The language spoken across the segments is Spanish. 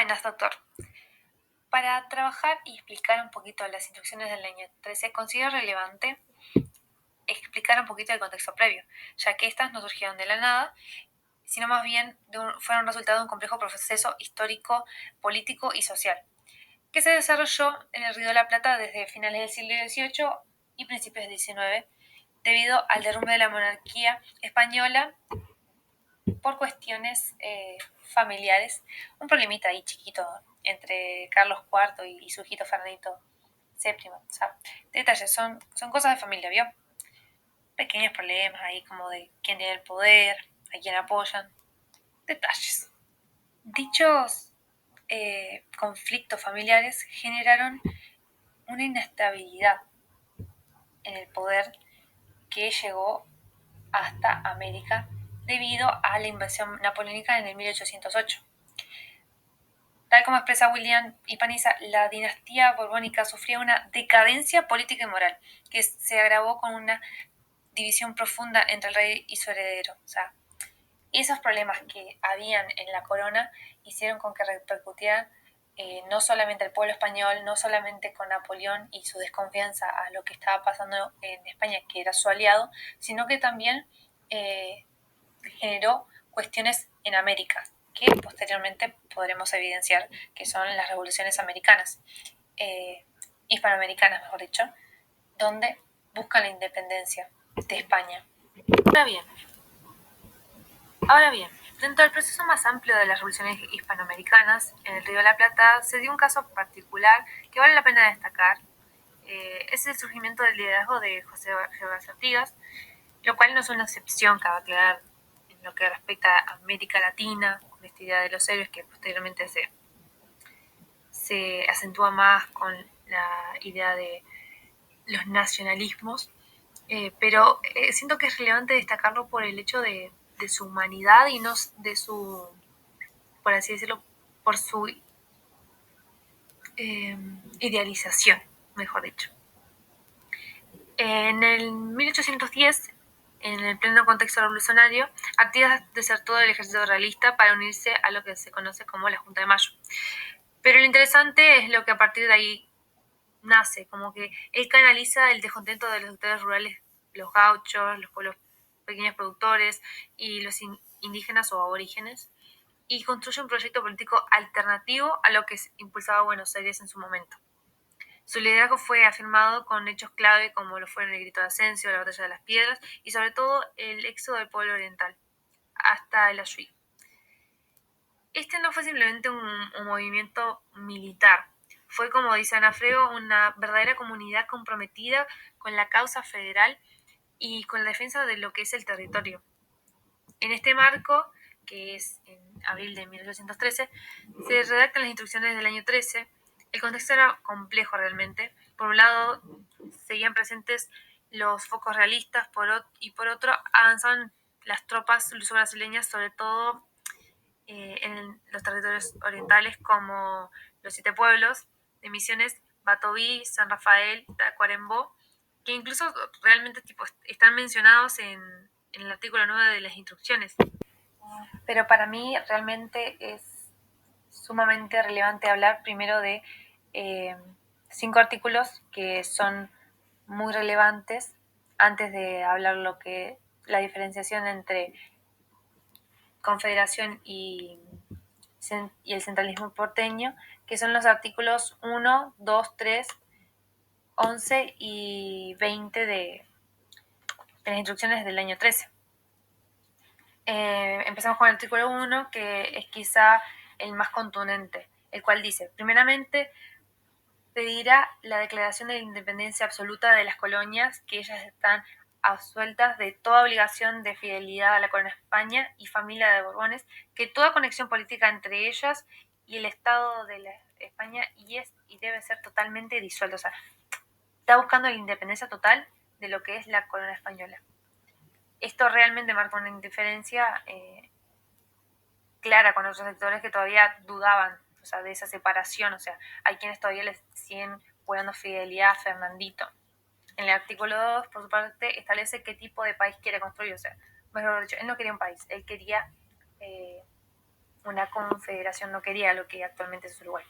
Buenas, doctor. Para trabajar y explicar un poquito las instrucciones del año 13, considero relevante explicar un poquito el contexto previo, ya que estas no surgieron de la nada, sino más bien fueron resultado de un complejo proceso histórico, político y social, que se desarrolló en el Río de la Plata desde finales del siglo XVIII y principios del XIX, debido al derrumbe de la monarquía española por cuestiones familiares, un problemita ahí chiquito entre Carlos IV y su hijito Fernandito VII. O sea, detalles, son cosas de familia, ¿vio? Pequeños problemas ahí como de quién tiene el poder, a quién apoyan. Detalles. Dichos conflictos familiares generaron una inestabilidad en el poder que llegó hasta América debido a la invasión napoleónica en el 1808. Tal como expresa William Ipaniza, la dinastía borbónica sufría una decadencia política y moral que se agravó con una división profunda entre el rey y su heredero. O sea, esos problemas que habían en la corona hicieron con que repercutieran no solamente al pueblo español, no solamente con Napoleón y su desconfianza a lo que estaba pasando en España, que era su aliado, sino que también generó cuestiones en América, que posteriormente podremos evidenciar que son las revoluciones americanas, hispanoamericanas, mejor dicho, donde buscan la independencia de España. Ahora bien, dentro del proceso más amplio de las revoluciones hispanoamericanas, en el Río de la Plata se dio un caso particular que vale la pena destacar. Es el surgimiento del liderazgo de José Gervasio Artigas, lo cual no es una excepción, cabe aclarar, en lo que respecta a América Latina, con esta idea de los héroes que posteriormente se acentúa más con la idea de los nacionalismos, pero siento que es relevante destacarlo por el hecho de su humanidad y no de su, por así decirlo, por su idealización, mejor dicho. En el 1810, en el pleno contexto revolucionario, Artigas desertó del ejército realista para unirse a lo que se conoce como la Junta de Mayo. Pero lo interesante es lo que a partir de ahí nace, como que él canaliza el descontento de los sectores rurales, los gauchos, los pueblos pequeños productores y los indígenas o aborígenes, y construye un proyecto político alternativo a lo que impulsaba Buenos Aires en su momento. Su liderazgo fue afirmado con hechos clave como lo fueron el Grito de Ascenso, la Batalla de las Piedras y sobre todo el éxodo del pueblo oriental hasta el Ayuí. Este no fue simplemente un movimiento militar, fue, como dice Ana Frego, una verdadera comunidad comprometida con la causa federal y con la defensa de lo que es el territorio. En este marco, que es en abril de 1813, se redactan las instrucciones del año 13. El contexto era complejo realmente. Por un lado, seguían presentes los focos realistas y por otro, avanzaban las tropas luso-brasileñas, sobre todo en los territorios orientales como los 7 pueblos de Misiones, Batoví, San Rafael, Tacuarembó, que incluso realmente están mencionados en el artículo 9 de las instrucciones. Pero para mí realmente es sumamente relevante hablar primero de 5 artículos que son muy relevantes antes de hablar lo que la diferenciación entre confederación y el centralismo porteño, que son los artículos 1, 2, 3, 11 y 20 de las instrucciones del año 13. Empezamos con el artículo 1, que es quizá el más contundente, el cual dice, primeramente, pedirá la declaración de la independencia absoluta de las colonias, que ellas están absueltas de toda obligación de fidelidad a la corona de España y familia de Borbones, que toda conexión política entre ellas y el Estado de España y debe ser totalmente disuelto. O sea, está buscando la independencia total de lo que es la corona española. Esto realmente marca una indiferencia clara con otros sectores que todavía dudaban, o sea, de esa separación. O sea, hay quienes todavía les siguen jugando fidelidad a Fernandito. En el artículo 2, por su parte, establece qué tipo de país quiere construir. O sea, mejor dicho, él no quería un país, él quería una confederación no quería lo que actualmente es Uruguay.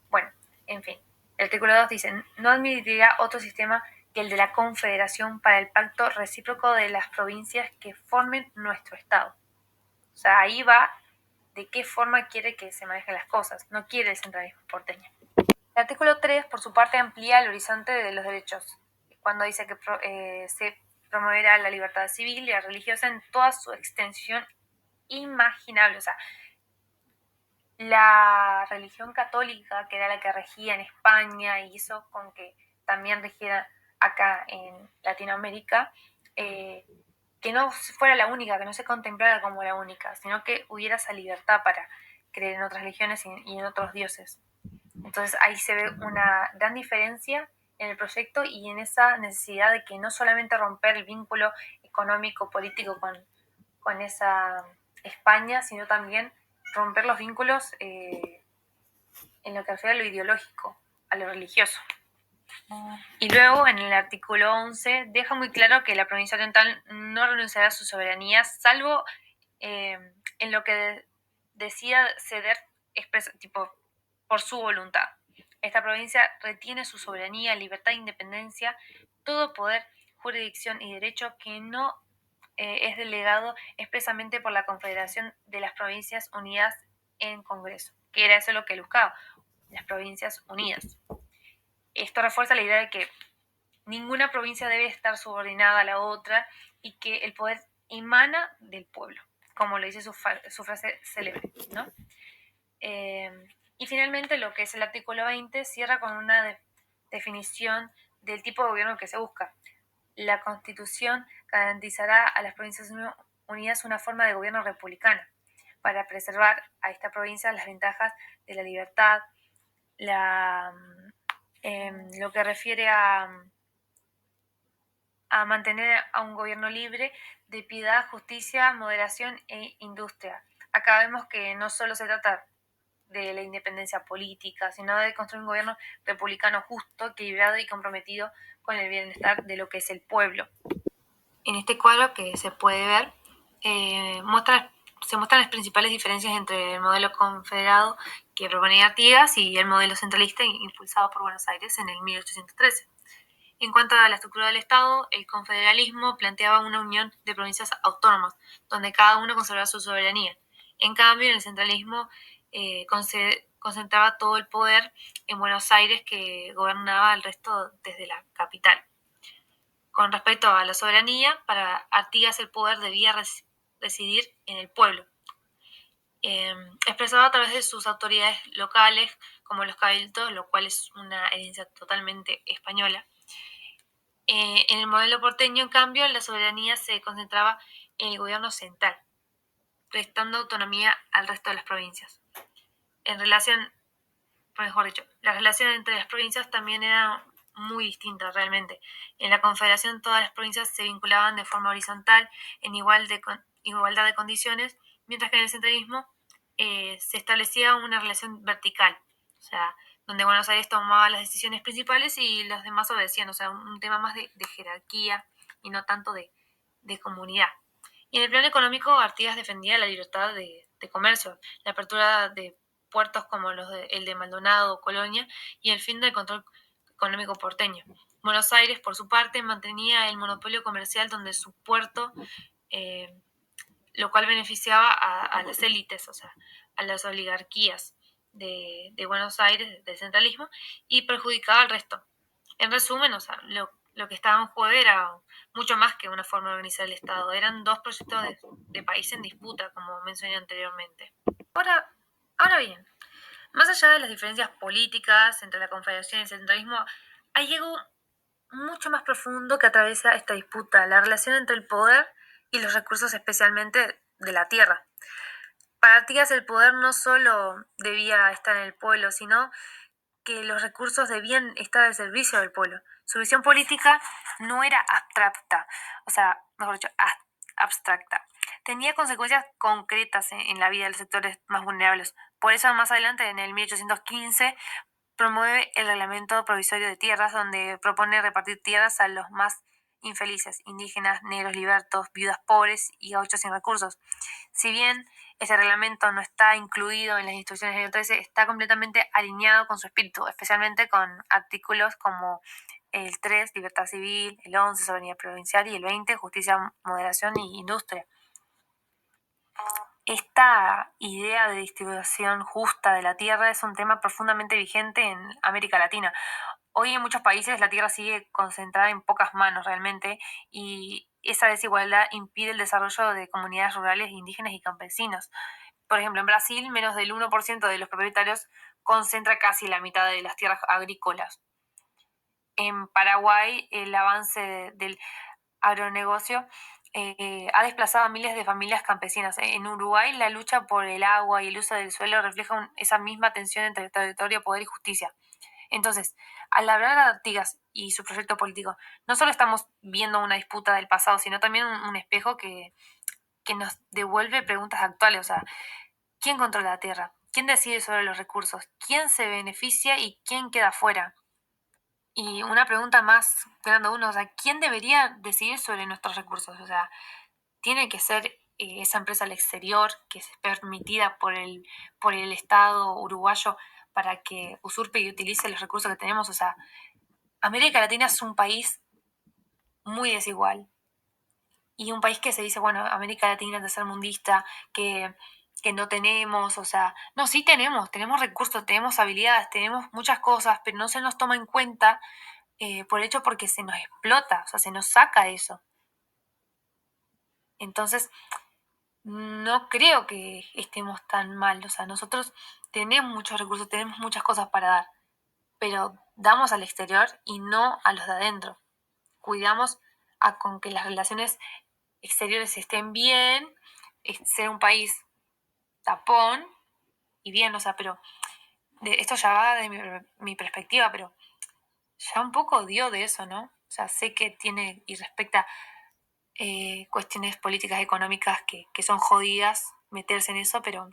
Bueno, en fin, el artículo 2 dice, no admitiría otro sistema que el de la confederación para el pacto recíproco de las provincias que formen nuestro Estado. O sea, ahí va de qué forma quiere que se manejen las cosas, no quiere el centralismo porteño. El artículo 3, por su parte, amplía el horizonte de los derechos, cuando dice que se promoverá la libertad civil y la religiosa en toda su extensión imaginable. O sea, la religión católica, que era la que regía en España y hizo con que también rigiera acá en Latinoamérica, que no fuera la única, que no se contemplara como la única, sino que hubiera esa libertad para creer en otras religiones y en otros dioses. Entonces ahí se ve una gran diferencia en el proyecto y en esa necesidad de que no solamente romper el vínculo económico, político con esa España, sino también romper los vínculos en lo que refiere a lo ideológico, a lo religioso. Y luego, en el artículo 11, deja muy claro que la provincia oriental no renunciará a su soberanía, salvo en lo que decida ceder tipo, por su voluntad. Esta provincia retiene su soberanía, libertad e independencia, todo poder, jurisdicción y derecho que no es delegado expresamente por la Confederación de las Provincias Unidas en Congreso, que era eso lo que él buscaba, las Provincias Unidas. Esto refuerza la idea de que ninguna provincia debe estar subordinada a la otra y que el poder emana del pueblo, como lo dice su frase célebre, ¿no? Y finalmente lo que es el artículo 20 cierra con una definición del tipo de gobierno que se busca. La Constitución garantizará a las Provincias Unidas una forma de gobierno republicana para preservar a esta provincia las ventajas de la libertad, lo que refiere a mantener a un gobierno libre de piedad, justicia, moderación e industria. Acá vemos que no solo se trata de la independencia política, sino de construir un gobierno republicano justo, equilibrado y comprometido con el bienestar de lo que es el pueblo. En este cuadro que se puede ver, se muestran las principales diferencias entre el modelo confederado que proponía Artigas y el modelo centralista impulsado por Buenos Aires en el 1813. En cuanto a la estructura del Estado, el confederalismo planteaba una unión de provincias autónomas, donde cada uno conservaba su soberanía. En cambio, en el centralismo concentraba todo el poder en Buenos Aires, que gobernaba el resto desde la capital. Con respecto a la soberanía, para Artigas el poder debía residir en el pueblo, expresado a través de sus autoridades locales, como los cabildos, lo cual es una herencia totalmente española. En el modelo porteño, en cambio, la soberanía se concentraba en el gobierno central, prestando autonomía al resto de las provincias. La relación entre las provincias también era muy distinta realmente. En la Confederación todas las provincias se vinculaban de forma horizontal, en igualdad de condiciones, mientras que en el centralismo se establecía una relación vertical, o sea, donde Buenos Aires tomaba las decisiones principales y los demás obedecían, o sea, un tema más de jerarquía y no tanto de comunidad. Y en el plano económico, Artigas defendía la libertad de comercio, la apertura de puertos como el de Maldonado o Colonia y el fin del control económico porteño. Buenos Aires, por su parte, mantenía el monopolio comercial donde su puerto, lo cual beneficiaba a las élites, o sea, a las oligarquías de Buenos Aires, del centralismo, y perjudicaba al resto. En resumen, o sea, lo que estaba en juego era mucho más que una forma de organizar el Estado. Eran dos proyectos de país en disputa, como mencioné anteriormente. Ahora bien, más allá de las diferencias políticas entre la Confederación y el centralismo, hay algo mucho más profundo que atraviesa esta disputa, la relación entre el poder y los recursos, especialmente de la tierra. Para Artigas el poder no solo debía estar en el pueblo, sino que los recursos debían estar al servicio del pueblo. Su visión política no era abstracta, o sea, mejor dicho, abstracta. Tenía consecuencias concretas en la vida de los sectores más vulnerables. Por eso, más adelante, en el 1815, promueve el Reglamento Provisorio de Tierras, donde propone repartir tierras a los más infelices, indígenas, negros, libertos, viudas pobres y gauchos sin recursos. Si bien ese reglamento no está incluido en las instrucciones del 13, está completamente alineado con su espíritu, especialmente con artículos como el 3, libertad civil, el 11, soberanía provincial, y el 20, justicia, moderación y industria. Esta idea de distribución justa de la tierra es un tema profundamente vigente en América Latina. Hoy en muchos países la tierra sigue concentrada en pocas manos realmente, y esa desigualdad impide el desarrollo de comunidades rurales, indígenas y campesinas. Por ejemplo, en Brasil, menos del 1% de los propietarios concentra casi la mitad de las tierras agrícolas. En Paraguay, el avance del agronegocio ha desplazado a miles de familias campesinas. En Uruguay, la lucha por el agua y el uso del suelo refleja esa misma tensión entre territorio, poder y justicia. Entonces, al hablar de Artigas y su proyecto político, no solo estamos viendo una disputa del pasado, sino también un espejo que nos devuelve preguntas actuales. O sea, ¿quién controla la tierra? ¿Quién decide sobre los recursos? ¿Quién se beneficia y quién queda fuera? Y una pregunta más grande uno, o sea, ¿quién debería decidir sobre nuestros recursos? O sea, tiene que ser esa empresa al exterior que es permitida por el Estado uruguayo para que usurpe y utilice los recursos que tenemos. O sea, América Latina es un país muy desigual, y un país que se dice, bueno, América Latina tercermundista, que no tenemos, o sea, no, sí tenemos recursos, tenemos habilidades, tenemos muchas cosas, pero no se nos toma en cuenta por hecho porque se nos explota, o sea, se nos saca eso. Entonces, no creo que estemos tan mal, o sea, nosotros tenemos muchos recursos, tenemos muchas cosas para dar, pero damos al exterior y no a los de adentro. Cuidamos con que las relaciones exteriores estén bien, ser un país tapón y bien, o sea, pero esto ya va de mi perspectiva, pero ya un poco dio de eso, ¿no? O sea, sé que tiene y respecta cuestiones políticas económicas que son jodidas meterse en eso, pero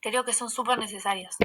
creo que son súper necesarias.